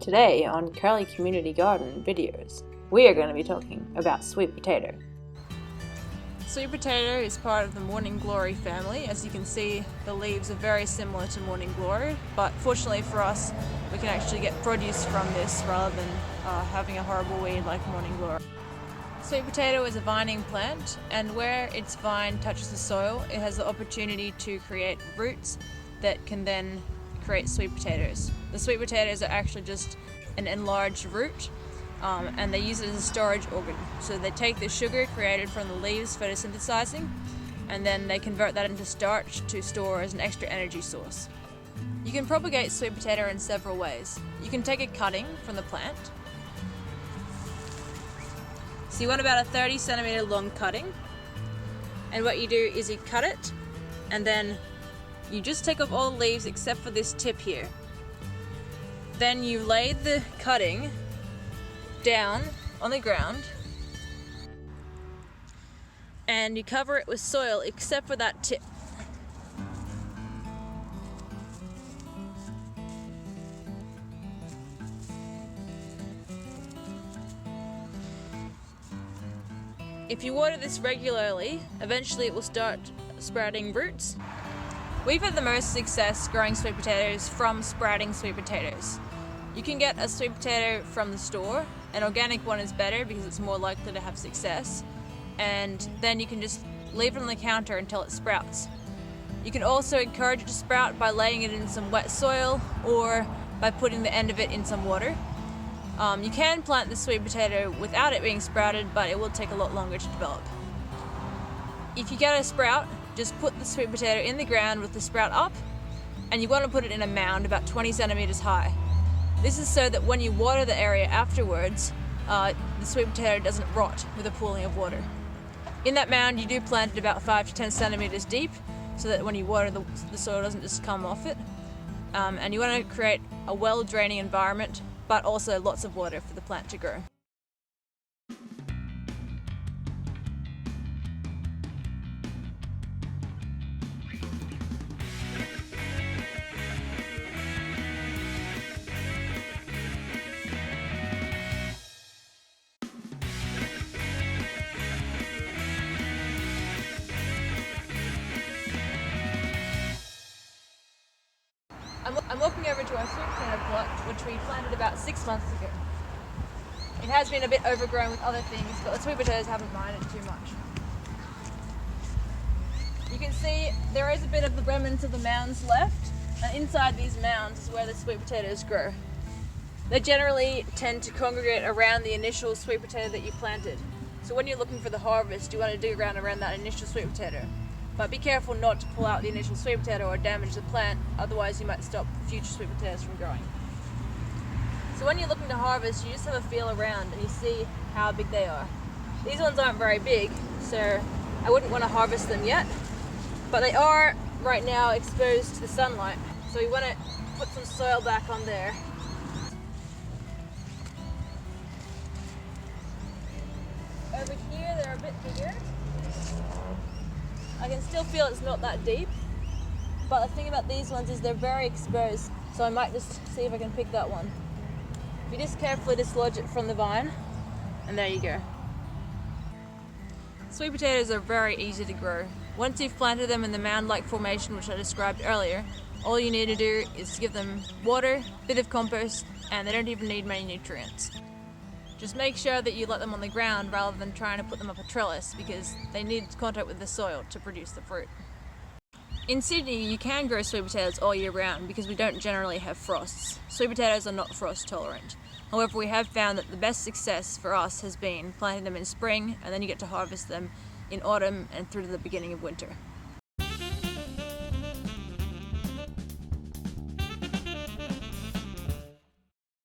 Today on Curly Community Garden videos, we are going to be talking about sweet potato. Sweet potato is part of the morning glory family. As you can see, the leaves are very similar to morning glory, but fortunately for us, we can actually get produce from this rather than having a horrible weed like morning glory. Sweet potato is a vining plant, and where its vine touches the soil, it has the opportunity to create roots that can then create sweet potatoes. The sweet potatoes are actually just an enlarged root, and they use it as a storage organ. So they take the sugar created from the leaves photosynthesizing, and then they convert that into starch to store as an extra energy source. You can propagate sweet potato in several ways. You can take a cutting from the plant. So you want about a 30 centimeter long cutting, and what you do is you cut it, and then you just take off all the leaves except for this tip here. Then you lay the cutting down on the ground and you cover it with soil except for that tip. If you water this regularly, eventually it will start sprouting roots. We've had the most success growing sweet potatoes from sprouting sweet potatoes. You can get a sweet potato from the store. An organic one is better because it's more likely to have success, and then you can just leave it on the counter until it sprouts. You can also encourage it to sprout by laying it in some wet soil or by putting the end of it in some water. You can plant the sweet potato without it being sprouted, but it will take a lot longer to develop. If you get a sprout, just put the sweet potato in the ground with the sprout up, and you want to put it in a mound about 20 centimeters high. This is so that when you water the area afterwards, the sweet potato doesn't rot with a pooling of water. In that mound, you do plant it about 5 to 10 centimeters deep, so that when you water, the soil doesn't just come off it. And you want to create a well-draining environment, but also lots of water for the plant to grow. I'm walking over to our sweet potato plot, which we planted about 6 months ago. It has been a bit overgrown with other things, but the sweet potatoes haven't minded too much. You can see there is a bit of the remnants of the mounds left, and inside these mounds is where the sweet potatoes grow. They generally tend to congregate around the initial sweet potato that you planted. So when you're looking for the harvest, you want to dig around that initial sweet potato. But be careful not to pull out the initial sweet potato or damage the plant, otherwise you might stop future sweet potatoes from growing. So when you're looking to harvest, you just have a feel around and you see how big they are. These ones aren't very big, so I wouldn't want to harvest them yet, but they are right now exposed to the sunlight, so you want to put some soil back on there. Over here they're a bit bigger. I can still feel it's not that deep, but the thing about these ones is they're very exposed, so I might just see if I can pick that one. You just carefully dislodge it from the vine, and there you go. Sweet potatoes are very easy to grow. Once you've planted them in the mound-like formation which I described earlier, all you need to do is give them water, a bit of compost, and they don't even need many nutrients. Just make sure that you let them on the ground rather than trying to put them up a trellis, because they need contact with the soil to produce the fruit. In Sydney, you can grow sweet potatoes all year round because we don't generally have frosts. Sweet potatoes are not frost tolerant. However, we have found that the best success for us has been planting them in spring, and then you get to harvest them in autumn and through to the beginning of winter.